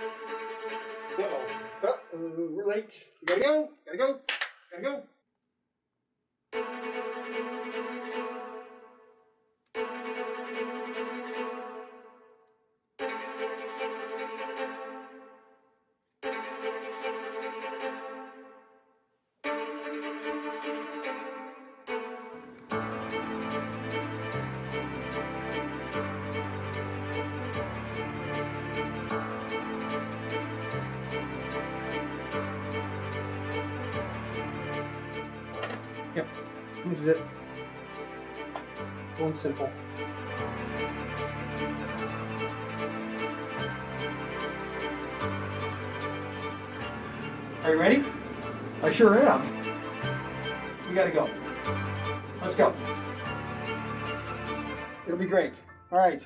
Uh-oh. Uh-oh, we're late. We gotta go. Gotta go. Gotta go. Yep. This is it. One simple. Are you ready? I sure am. We gotta go. Let's go. It'll be great. All right.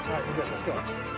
All right, we're good. Let's go.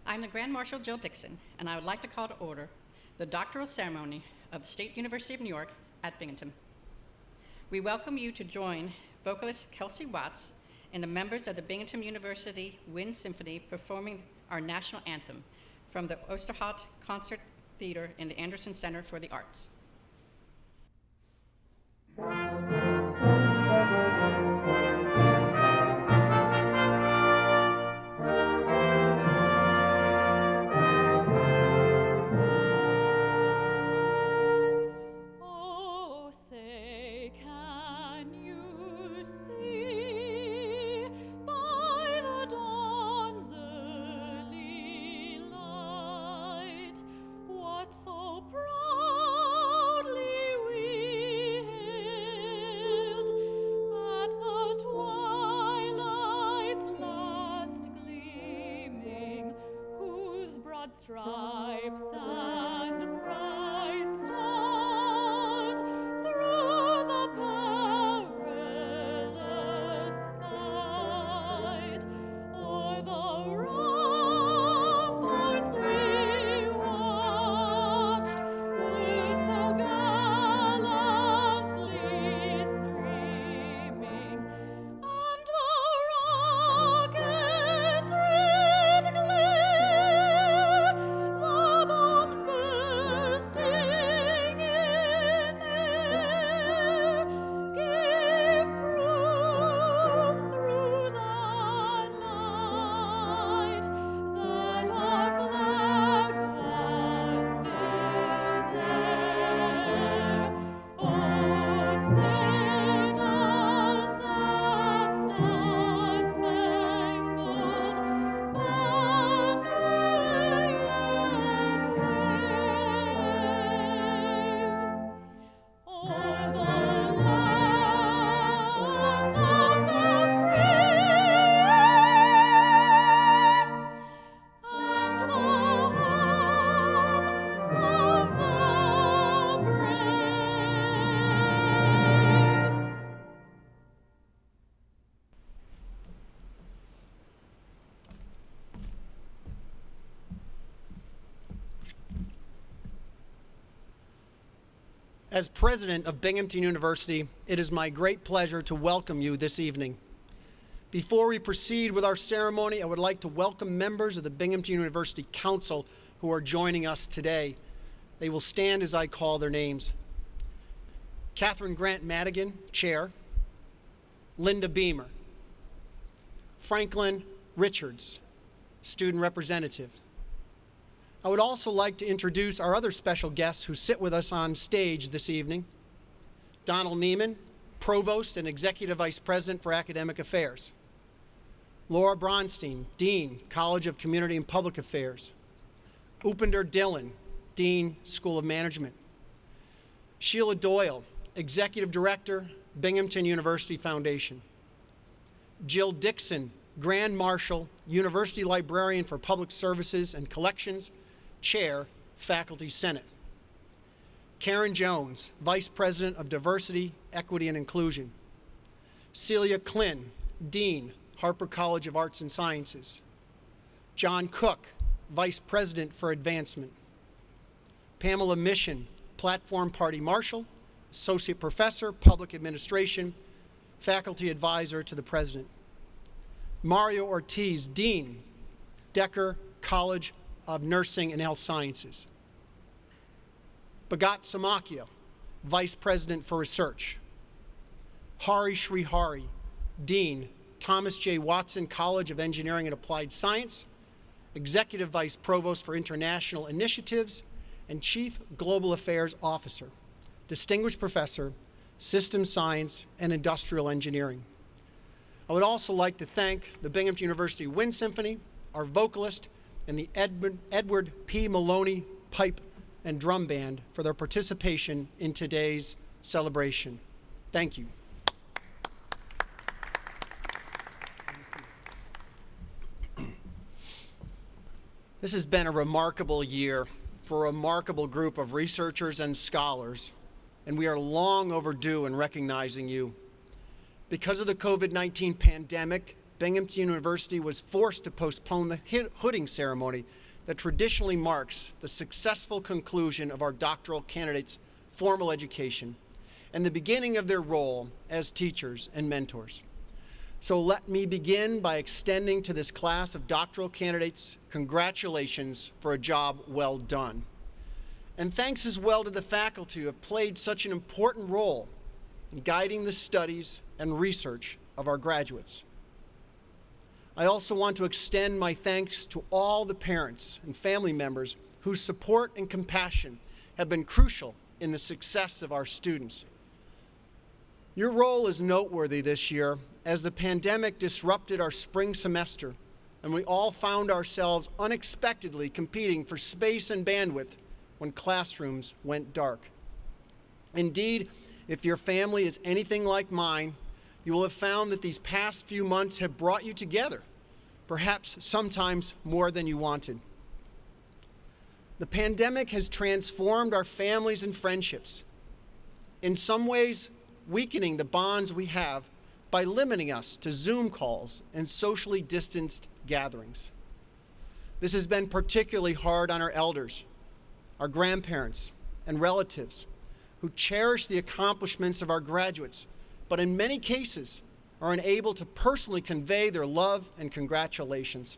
I'm the Grand Marshal Jill Dixon, and I would like to call to order the doctoral ceremony of the State University of New York at Binghamton. We welcome you to join vocalist Kelsey Watts and the members of the Binghamton University Wind Symphony performing our national anthem from the Osterhout Concert Theater in the Anderson Center for the Arts. Stripes and bright stars through the perilous fight, o'er the ramparts we watched, were so gallantly streaming, and the rockets' red glare, the bombs bursting in air, gave proof through the night that our flag was still there. Oh, say does that star-spangled banner yet wave o'er the land of the free and the home of the brave? As president of Binghamton University, it is my great pleasure to welcome you this evening. Before we proceed with our ceremony, I would like to welcome members of the Binghamton University Council who are joining us today. They will stand as I call their names. Catherine Grant Madigan, Chair. Linda Beamer. Franklin Richards, Student Representative. I would also like to introduce our other special guests who sit with us on stage this evening. Donald Neiman, Provost and Executive Vice President for Academic Affairs. Laura Bronstein, Dean, College of Community and Public Affairs. Upinder Dillon, Dean, School of Management. Sheila Doyle, Executive Director, Binghamton University Foundation. Jill Dixon, Grand Marshal, University Librarian for Public Services and Collections, Chair, Faculty Senate. Karen Jones, Vice President of Diversity, Equity, and Inclusion. Celia Klin, Dean, Harper College of Arts and Sciences. John Cook, Vice President for Advancement. Pamela Mission, Platform Party Marshal, Associate Professor, Public Administration, Faculty Advisor to the President. Mario Ortiz, Dean, Decker College of Nursing and Health Sciences. Bhagat Samakia, Vice President for Research. Hari Srihari, Dean, Thomas J. Watson College of Engineering and Applied Science, Executive Vice Provost for International Initiatives, and Chief Global Affairs Officer, Distinguished Professor, Systems Science and Industrial Engineering. I would also like to thank the Binghamton University Wind Symphony, our vocalist, and the Edward P. Maloney Pipe and Drum Band for their participation in today's celebration. Thank you. This has been a remarkable year for a remarkable group of researchers and scholars, and we are long overdue in recognizing you. Because of the COVID-19 pandemic Binghamton University was forced to postpone the hooding ceremony that traditionally marks the successful conclusion of our doctoral candidates' formal education and the beginning of their role as teachers and mentors. So let me begin by extending to this class of doctoral candidates congratulations for a job well done. And thanks as well to the faculty who have played such an important role in guiding the studies and research of our graduates. I also want to extend my thanks to all the parents and family members whose support and compassion have been crucial in the success of our students. Your role is noteworthy this year as the pandemic disrupted our spring semester and we all found ourselves unexpectedly competing for space and bandwidth when classrooms went dark. Indeed, if your family is anything like mine, you will have found that these past few months have brought you together, perhaps sometimes more than you wanted. The pandemic has transformed our families and friendships, in some ways weakening the bonds we have by limiting us to Zoom calls and socially distanced gatherings. This has been particularly hard on our elders, our grandparents, and relatives who cherish the accomplishments of our graduates, but in many cases are unable to personally convey their love and congratulations.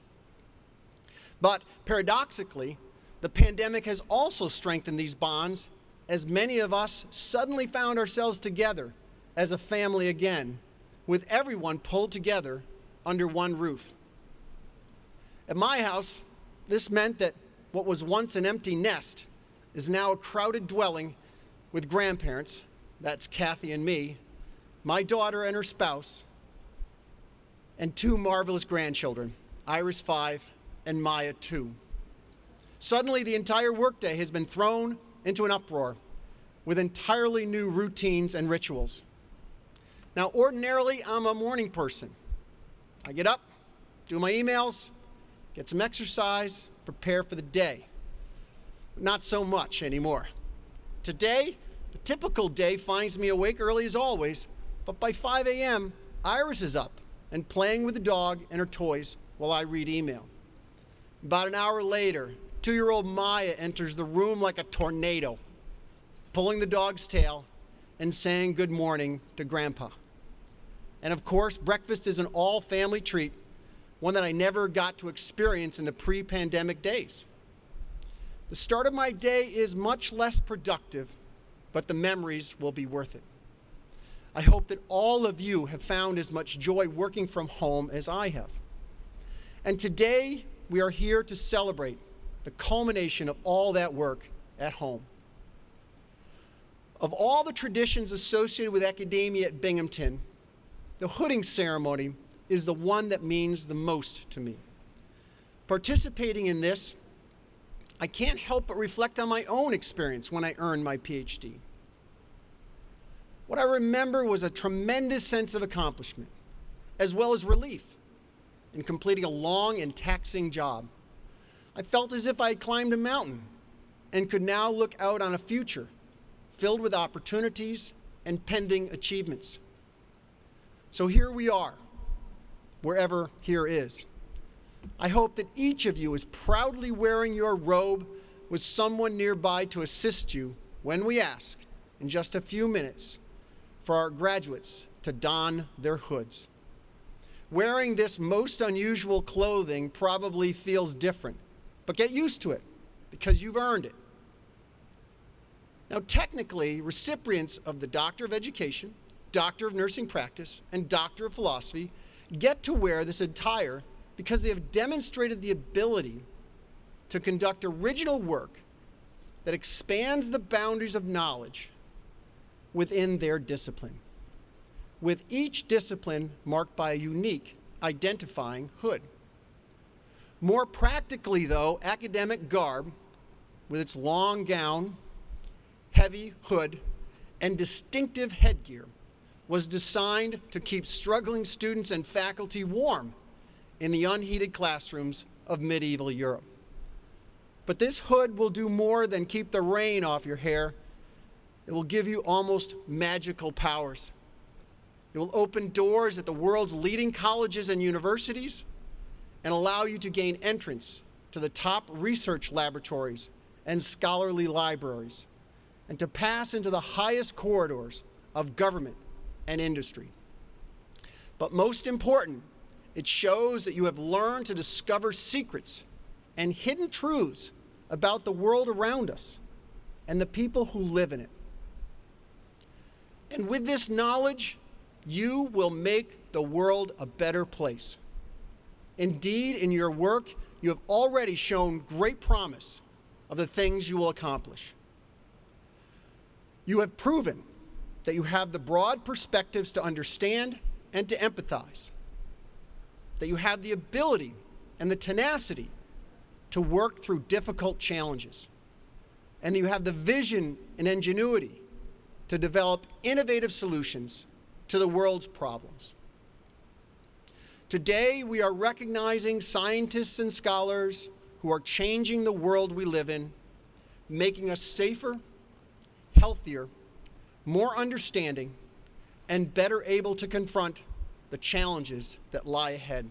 But paradoxically, the pandemic has also strengthened these bonds as many of us suddenly found ourselves together as a family again, with everyone pulled together under one roof. At my house, this meant that what was once an empty nest is now a crowded dwelling with grandparents, that's Kathy and me, my daughter and her spouse, and two marvelous grandchildren, Iris 5 and Maya 2. Suddenly, the entire workday has been thrown into an uproar with entirely new routines and rituals. Now, ordinarily, I'm a morning person. I get up, do my emails, get some exercise, prepare for the day. Not so much anymore. Today, a typical day finds me awake early as always, but by 5 a.m., Iris is up and playing with the dog and her toys while I read email. About an hour later, 2-year-old Maya enters the room like a tornado, pulling the dog's tail and saying good morning to Grandpa. And of course, breakfast is an all-family treat, one that I never got to experience in the pre-pandemic days. The start of my day is much less productive, but the memories will be worth it. I hope that all of you have found as much joy working from home as I have. And today, we are here to celebrate the culmination of all that work at home. Of all the traditions associated with academia at Binghamton, the hooding ceremony is the one that means the most to me. Participating in this, I can't help but reflect on my own experience when I earned my PhD. What I remember was a tremendous sense of accomplishment, as well as relief in completing a long and taxing job. I felt as if I had climbed a mountain and could now look out on a future filled with opportunities and pending achievements. So here we are, wherever here is. I hope that each of you is proudly wearing your robe with someone nearby to assist you when we ask, in just a few minutes, for our graduates to don their hoods. Wearing this most unusual clothing probably feels different, but get used to it because you've earned it. Now, technically, recipients of the Doctor of Education, Doctor of Nursing Practice, and Doctor of Philosophy get to wear this attire because they have demonstrated the ability to conduct original work that expands the boundaries of knowledge within their discipline, with each discipline marked by a unique identifying hood. More practically, though, academic garb, with its long gown, heavy hood, and distinctive headgear, was designed to keep struggling students and faculty warm in the unheated classrooms of medieval Europe. But this hood will do more than keep the rain off your hair. It will give you almost magical powers. It will open doors at the world's leading colleges and universities and allow you to gain entrance to the top research laboratories and scholarly libraries, and to pass into the highest corridors of government and industry. But most important, it shows that you have learned to discover secrets and hidden truths about the world around us and the people who live in it. And with this knowledge, you will make the world a better place. Indeed, in your work, you have already shown great promise of the things you will accomplish. You have proven that you have the broad perspectives to understand and to empathize, that you have the ability and the tenacity to work through difficult challenges, and that you have the vision and ingenuity to develop innovative solutions to the world's problems. Today, we are recognizing scientists and scholars who are changing the world we live in, making us safer, healthier, more understanding, and better able to confront the challenges that lie ahead.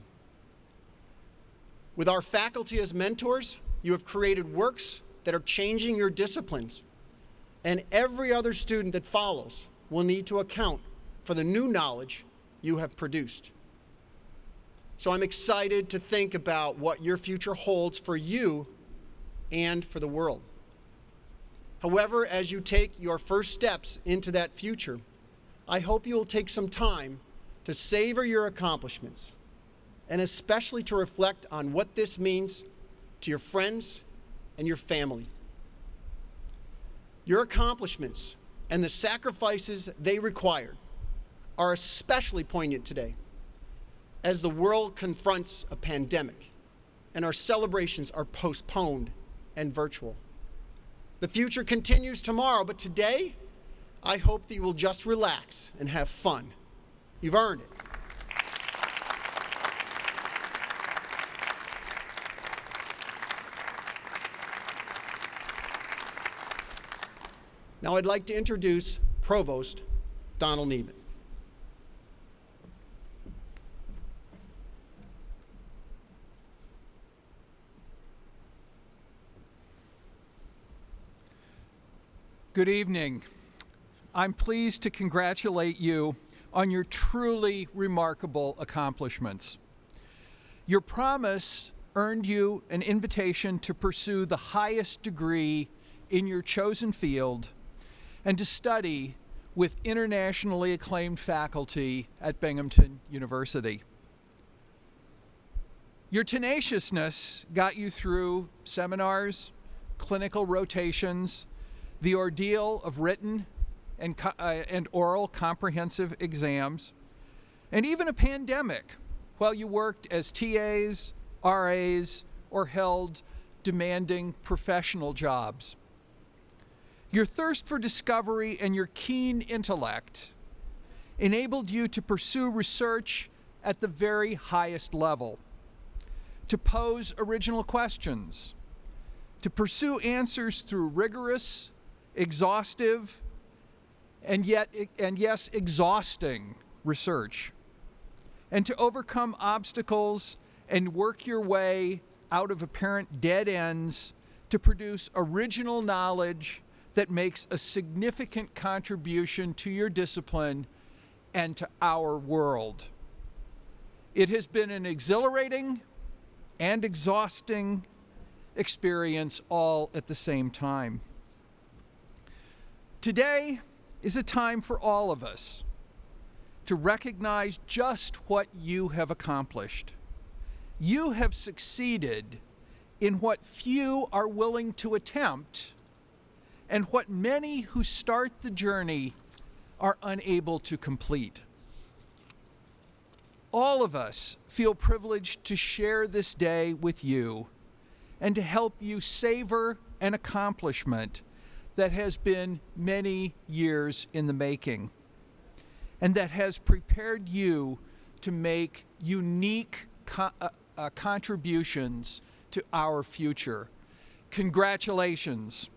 With our faculty as mentors, you have created works that are changing your disciplines, and every other student that follows will need to account for the new knowledge you have produced. So I'm excited to think about what your future holds for you and for the world. However, as you take your first steps into that future, I hope you will take some time to savor your accomplishments, and especially to reflect on what this means to your friends and your family. Your accomplishments and the sacrifices they required are especially poignant today as the world confronts a pandemic and our celebrations are postponed and virtual. The future continues tomorrow, but today, I hope that you will just relax and have fun. You've earned it. Now I'd like to introduce Provost Donald Neiman. Good evening. I'm pleased to congratulate you on your truly remarkable accomplishments. Your promise earned you an invitation to pursue the highest degree in your chosen field and to study with internationally acclaimed faculty at Binghamton University. Your tenaciousness got you through seminars, clinical rotations, the ordeal of written and oral comprehensive exams, and even a pandemic while you worked as TAs, RAs, or held demanding professional jobs. Your thirst for discovery and your keen intellect enabled you to pursue research at the very highest level, to pose original questions, to pursue answers through rigorous, exhaustive, and yes, exhausting research, and to overcome obstacles and work your way out of apparent dead ends to produce original knowledge that makes a significant contribution to your discipline and to our world. It has been an exhilarating and exhausting experience all at the same time. Today is a time for all of us to recognize just what you have accomplished. You have succeeded in what few are willing to attempt and what many who start the journey are unable to complete. All of us feel privileged to share this day with you and to help you savor an accomplishment that has been many years in the making and that has prepared you to make unique contributions to our future. Congratulations.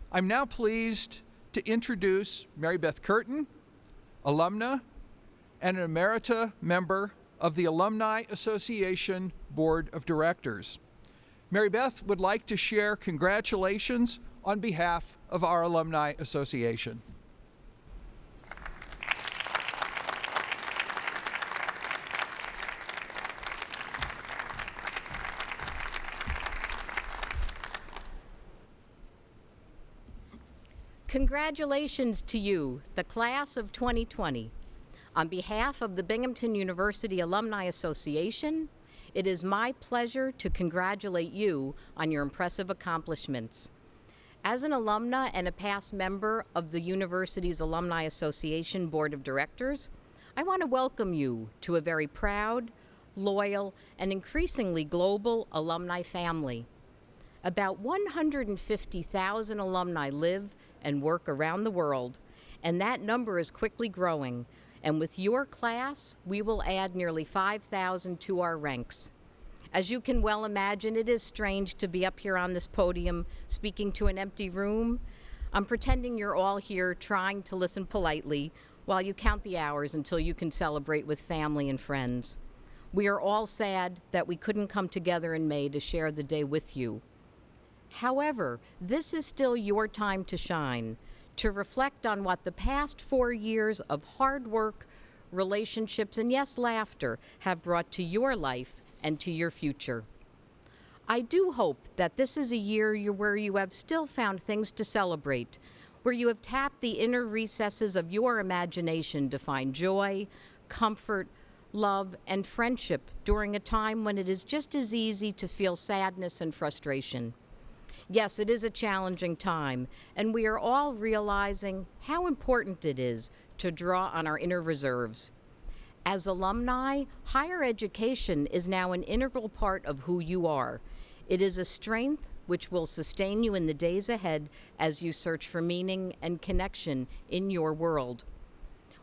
I'm now pleased to introduce Mary Beth Curtin, alumna and an Emerita member of the Alumni Association Board of Directors. Mary Beth would like to share congratulations on behalf of our Alumni Association. Congratulations to you, the class of 2020. On behalf of the Binghamton University Alumni Association, it is my pleasure to congratulate you on your impressive accomplishments. As an alumna and a past member of the university's Alumni Association Board of Directors, I want to welcome you to a very proud, loyal, and increasingly global alumni family. About 150,000 alumni live and work around the world, and that number is quickly growing. And with your class, we will add nearly 5,000 to our ranks. As you can well imagine, it is strange to be up here on this podium speaking to an empty room. I'm pretending you're all here trying to listen politely while you count the hours until you can celebrate with family and friends. We are all sad that we couldn't come together in May to share the day with you. However, this is still your time to shine, to reflect on what the past 4 years of hard work, relationships, and yes, laughter have brought to your life and to your future. I do hope that this is a year where you have still found things to celebrate, where you have tapped the inner recesses of your imagination to find joy, comfort, love, and friendship during a time when it is just as easy to feel sadness and frustration. Yes, it is a challenging time, and we are all realizing how important it is to draw on our inner reserves. As alumni, higher education is now an integral part of who you are. It is a strength which will sustain you in the days ahead as you search for meaning and connection in your world.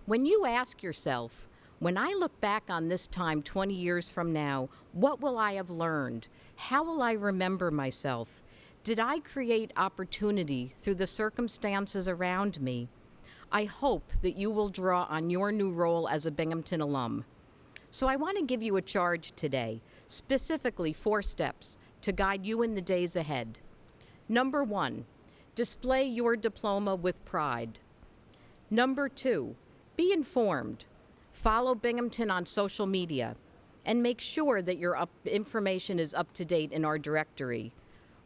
When you ask yourself, when I look back on this time 20 years from now, what will I have learned? How will I remember myself? Did I create opportunity through the circumstances around me? I hope that you will draw on your new role as a Binghamton alum. So I want to give you a charge today, specifically 4 steps to guide you in the days ahead. Number 1, display your diploma with pride. Number 2, be informed. Follow Binghamton on social media and make sure that your information is up to date in our directory.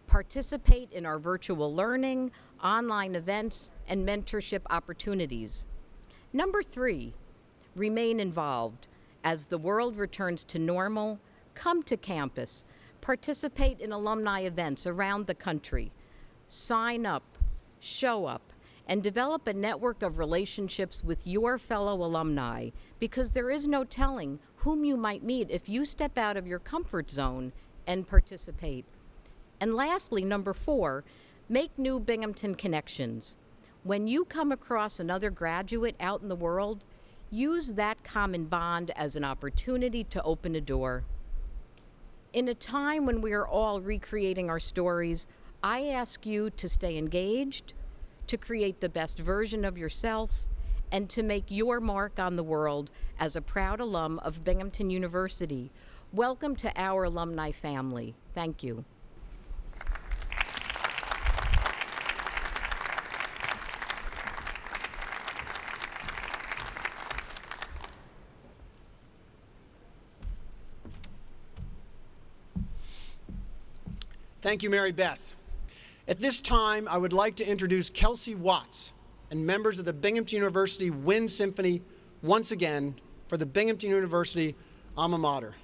Participate in our virtual learning, online events, and mentorship opportunities. Number 3, remain involved. As the world returns to normal, come to campus, participate in alumni events around the country, sign up, show up, and develop a network of relationships with your fellow alumni, because there is no telling whom you might meet if you step out of your comfort zone and participate. And lastly, number 4, make new Binghamton connections. When you come across another graduate out in the world, use that common bond as an opportunity to open a door. In a time when we are all recreating our stories, I ask you to stay engaged, to create the best version of yourself, and to make your mark on the world as a proud alum of Binghamton University. Welcome to our alumni family. Thank you. Thank you, Mary Beth. At this time, I would like to introduce Kelsey Watts and members of the Binghamton University Wind Symphony once again for the Binghamton University alma mater.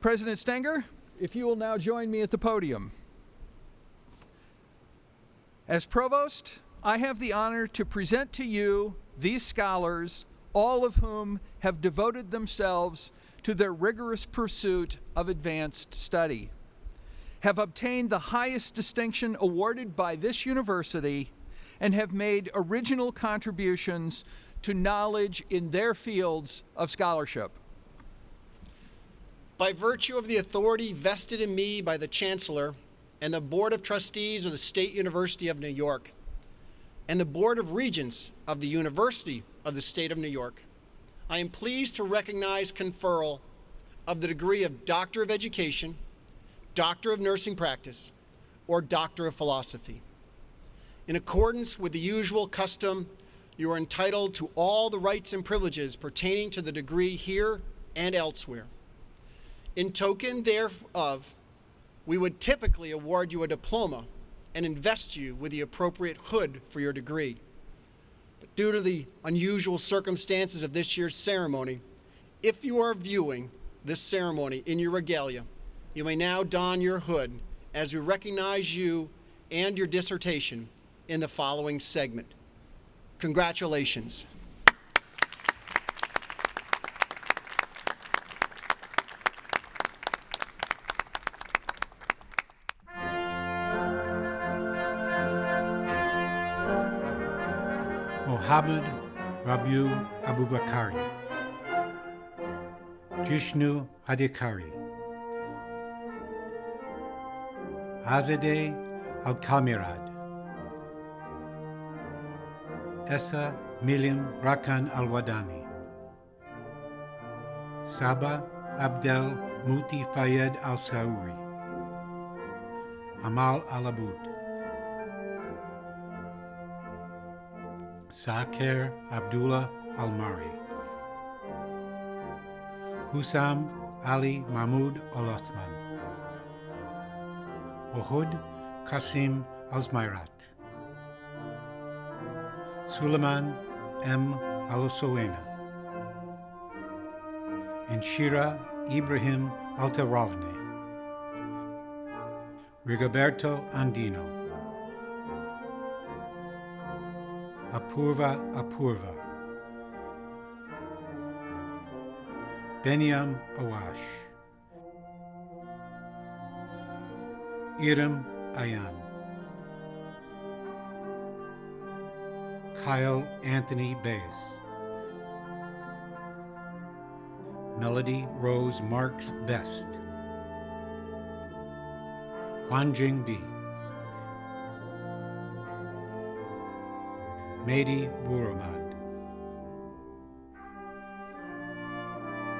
President Stenger, if you will now join me at the podium. As Provost, I have the honor to present to you these scholars, all of whom have devoted themselves to their rigorous pursuit of advanced study, have obtained the highest distinction awarded by this university, and have made original contributions to knowledge in their fields of scholarship. By virtue of the authority vested in me by the Chancellor and the Board of Trustees of the State University of New York and the Board of Regents of the University of the State of New York, I am pleased to recognize conferral of the degree of Doctor of Education, Doctor of Nursing Practice, or Doctor of Philosophy. In accordance with the usual custom, you are entitled to all the rights and privileges pertaining to the degree here and elsewhere. In token thereof, we would typically award you a diploma and invest you with the appropriate hood for your degree. But due to the unusual circumstances of this year's ceremony, if you are viewing this ceremony in your regalia, you may now don your hood as we recognize you and your dissertation in the following segment. Congratulations. Mohammed Rabiu Abubakari, Jishnu Hadikari, Azadeh Al-Kamirad, Essa Milim Rakan Al-Wadani, Saba Abdel Muti Fayed Al-Sauri, Amal Al-Abud, Saker Abdullah Al-Mari, Hussam Ali Mahmoud Al-Othman, Ohud Qasim Al-Zmairat, Suleiman M. Al-Sowena, and Shira Ibrahim Altarovne, Rigoberto Andino, Apurva Apurva, Benyam Awash, Iram Ayan, Kyle Anthony Bays, Melody Rose Marks Best, Wanjing B, Mehdi Buramad,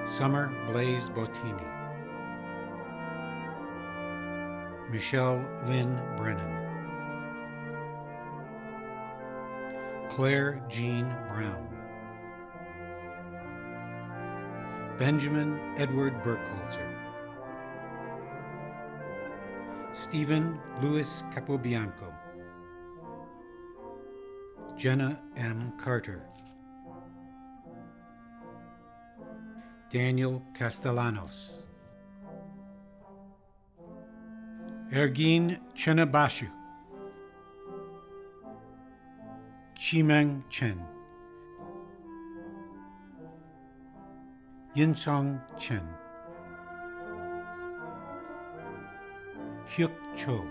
Summer Blaze Botini, Michelle Lynn Brennan, Claire Jean Brown, Benjamin Edward Burkhalter, Stephen Louis Capobianco, Jenna M. Carter, Daniel Castellanos, Ergin Chenabashu, Chimeng Chen, Yinsong Chen, Hyuk Cho,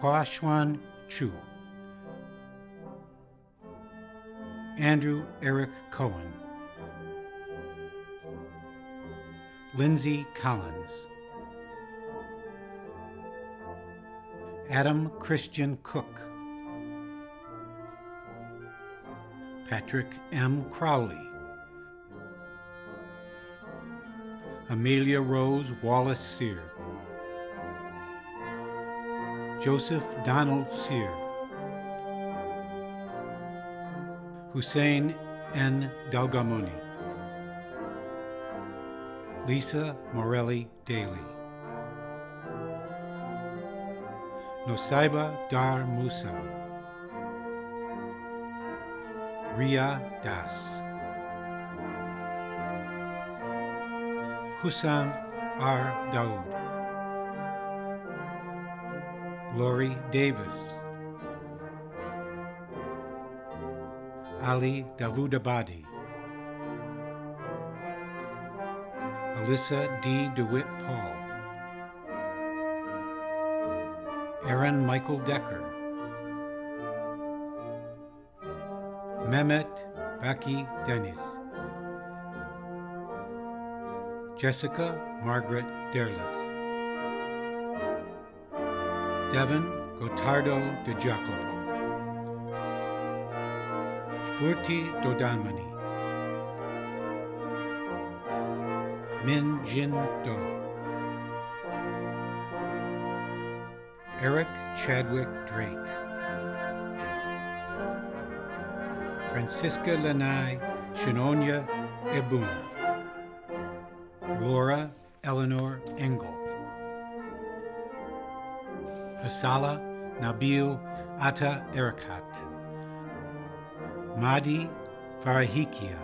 Huashuan Chu, Andrew Eric Cohen, Lindsay Collins, Adam Christian Cook, Patrick M. Crowley, Amelia Rose Wallace Sear, Joseph Donald Sear, Hussein N. Dalgamoni, Lisa Morelli Daly, Nosaiba Dar Musa, Ria Das, Hussam R. Daoud, Lori Davis, Ali Dawoodabadi, Alyssa D. DeWitt Paul, Aaron Michael Decker, Mehmet Baki Deniz, Jessica Margaret Derleth, Devin Gotardo de Jacopo, Spurti Dodamani, Min Jin Do, Eric Chadwick Drake, Francisca Lanai Shinonia Ebuna, Laura Eleanor Engel, Hasala Nabil Atta Erakat, Madi Farahikia,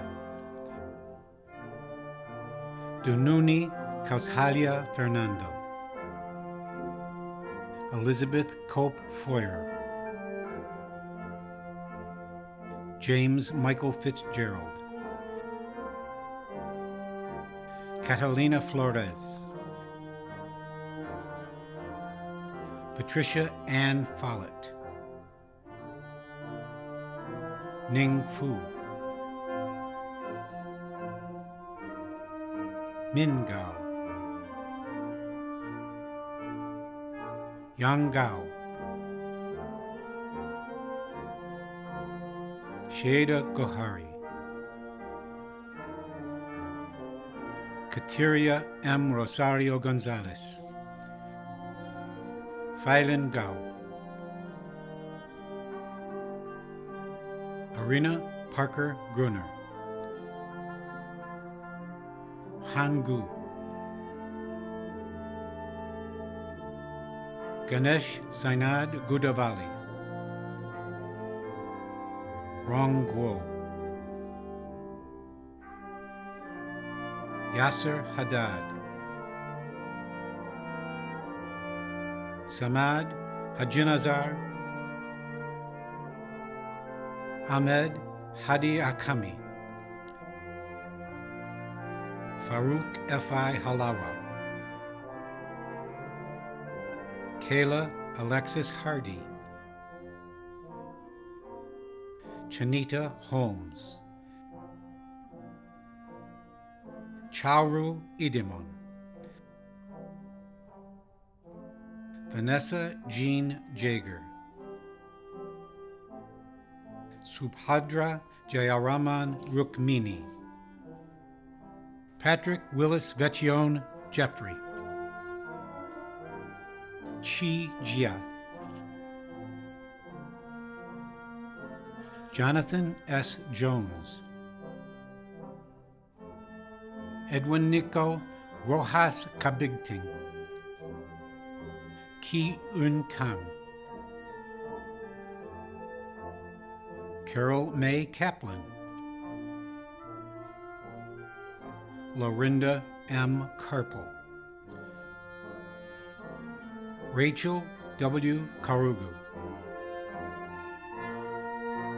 Dununi Kaushalia Fernando, Elizabeth Cope Foyer, James Michael Fitzgerald, Catalina Flores, Patricia Ann Follett, Ning Fu, Min Gao, Yang Gao, Sheda Gohari, Kateria M. Rosario Gonzalez, Phylin Gao, Arina Parker Gruner, Han Gu, Ganesh Sainad Gudavali, Rong Guo, Yasser Haddad, Samad Hajinazar, Ahmed Hadi Akami, Farouk F.I. Halawa, Kayla Alexis Hardy, Chanita Holmes, Chauru Idimon, Vanessa Jean Jager, Subhadra Jayaraman Rukmini, Patrick Willis Vecchione Jeffrey, Chi Jia, Jonathan S. Jones, Edwin Nico Rojas Kabigting, Ki Un Kang, Carol May Kaplan, Lorinda M. Karpel, Rachel W. Karugu,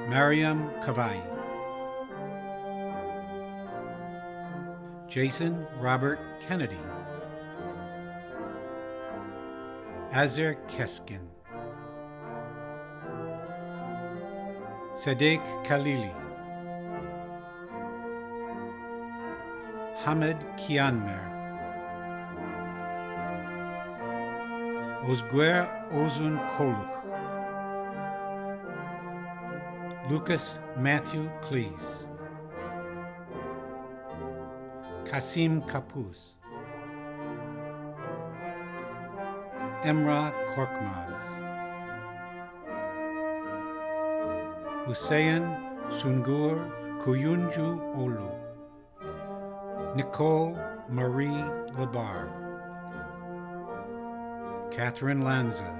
Mariam Kavai, Jason Robert Kennedy, Azer Keskin, Sadek Khalili, Hamid Kianmer, Ozguer Ozun Koluch, Lucas Matthew Cleese, Kasim Kapuz, Emra Korkmaz, Hussein Sungur Kuyunju Olu, Nicole Marie Labar, Catherine Lanza,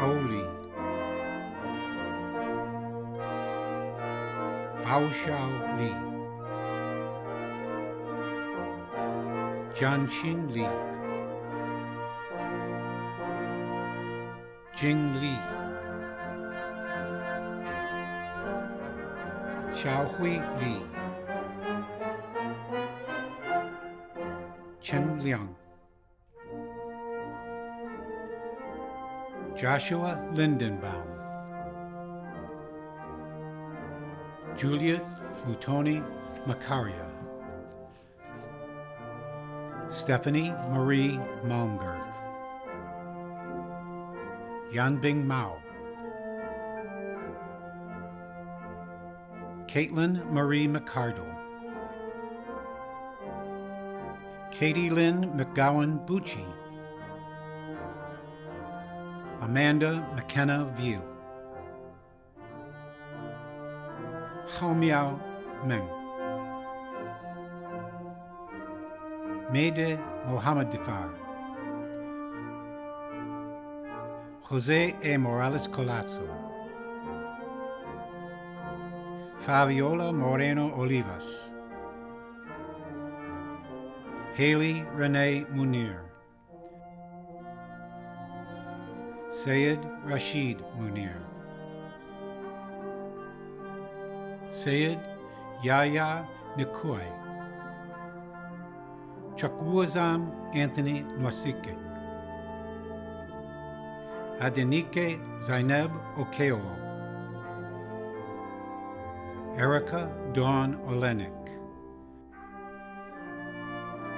Auli, Bao Xiao Li, Jianxin Li, Jing Li, Xiaohui Li, Chen Liang, Joshua Lindenbaum, Juliet Mutoni Makaria, Stephanie Marie Malmberg, Yanbing Mao, Caitlin Marie McCardle, Katie Lynn McGowan Bucci, Amanda McKenna View, Hao Miao Meng, Mede Mohammed Difar, Jose E. Morales Colazo, Fabiola Moreno Olivas, Haley Renee Munir, Sayed Rashid Munir, Sayed Yahya Nikoi, Chakwuazam Anthony Nwasike, Adenike Zainab Okeo, Erica Dawn Olenek,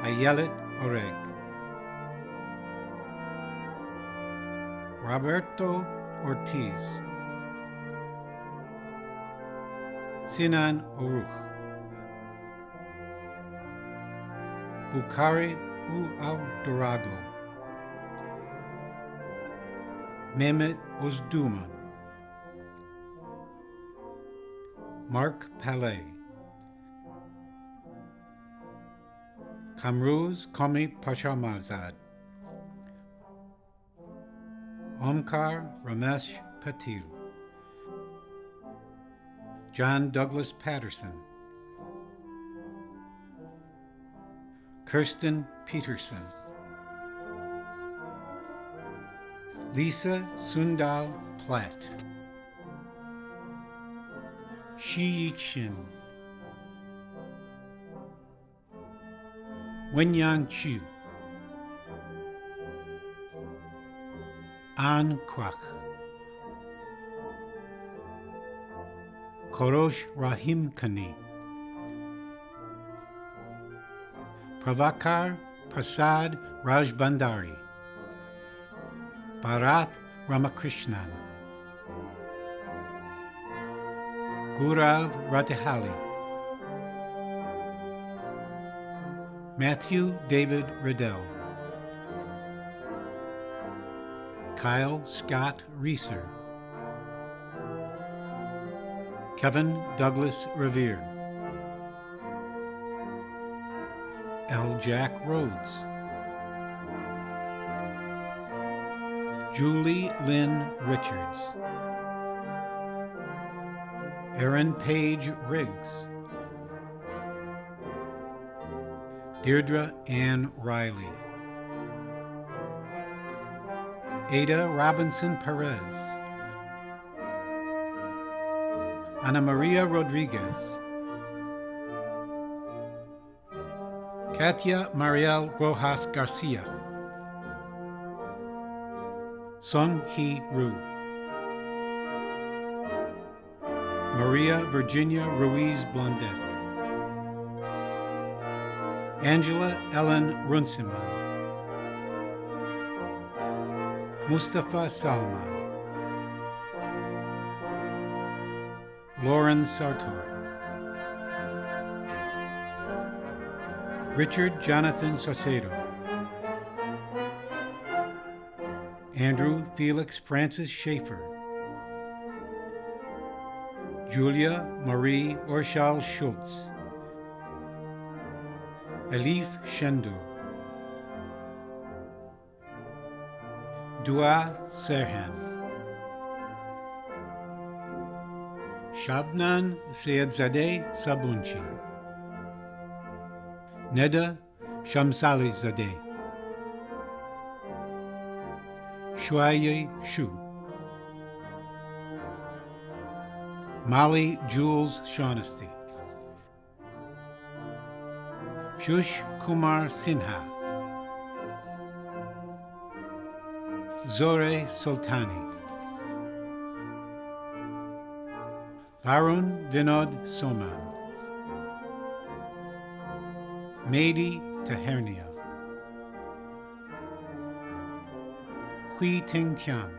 Ayelet Oreg, Roberto Ortiz, Sinan Oruch, Bukari U Al Dorago, Mehmet Ozduman, Mark Palais, Kamruz Komi Pashamazad, Omkar Ramesh Patil, John Douglas Patterson, Kirsten Peterson, Lisa Sundal Platt, Shi Chin, Wenyang Chu, An Kwak, Korosh Rahim Kani, Pravakar Prasad Rajbandari, Bharat Ramakrishnan, Gurav Ratihali, Matthew David Riddell, Kyle Scott Reeser, Kevin Douglas Revere, L. Jack Rhodes, Julie Lynn Richards, Erin Page Riggs, Deirdre Ann Riley, Ada Robinson Perez, Ana Maria Rodriguez, Katia Mariel Rojas Garcia, Sung Hee Roo, Maria Virginia Ruiz Blondet, Angela Ellen Runciman, Mustafa Salman, Lauren Sartor, Richard Jonathan Saucedo, Andrew Felix Francis Schaefer, Julia Marie Orshal Schultz, Elif Shendu, Dua Serhan, Shabnan Sayedzadeh Sabunchi, Neda Shamsali Zadeh, Shuaye Shu, Molly Jules Shaughnessy, Shush Kumar Sinha, Zore Sultani, Varun Vinod Soman, Mehdi Tahernia, Hui Ting Tian,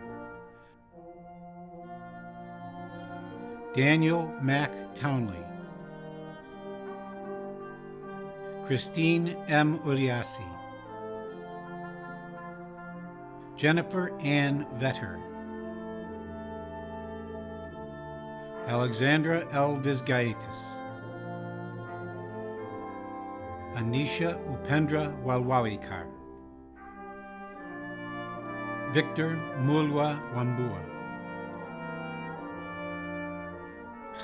Daniel Mack Townley, Christine M. Uliassi, Jennifer Ann Vetter, Alexandra L. Vizgaitis, Anisha Upendra Walwawikar, Victor Mulwa Wambua,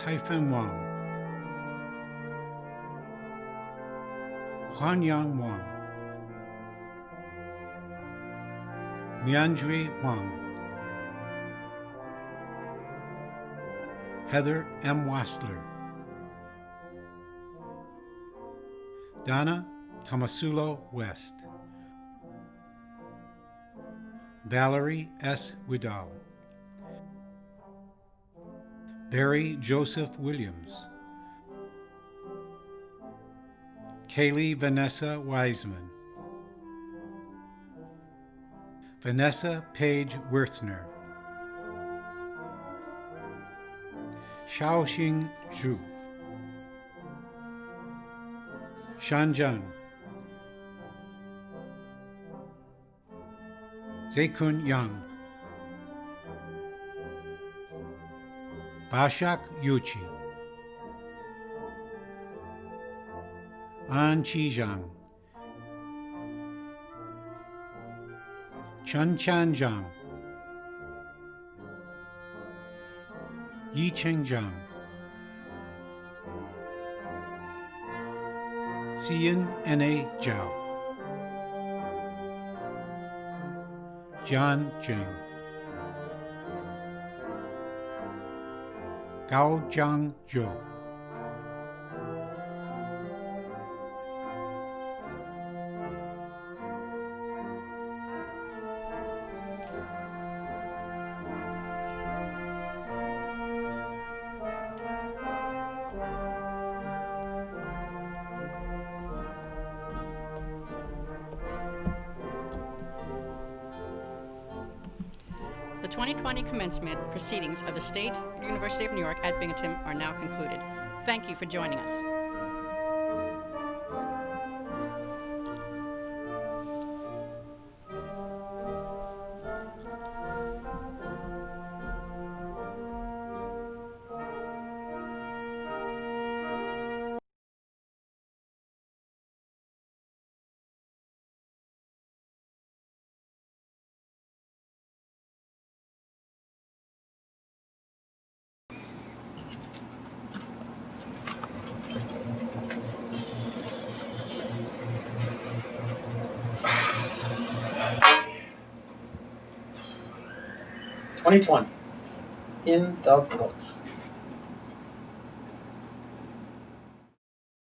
Haifeng Wang, Huanyang Wang, Mianjui Wang, Heather M. Wassler, Donna Tomasulo West, Valerie S. Widal, Barry Joseph Williams, Kaylee Vanessa Wiseman, Vanessa Page Werthner, Shaoxing Zhu, Shanzhen, Zekun Yang, Bashak Yuchi, An Qizhang, Chen Chanzhang, Yi Chengzhang, Xian N.A. Zhao, Jian Zheng, Gao Zhang Zhou, The 2020 commencement proceedings of the State University of New York at Binghamton are now concluded. Thank you for joining us. "2020 in the books."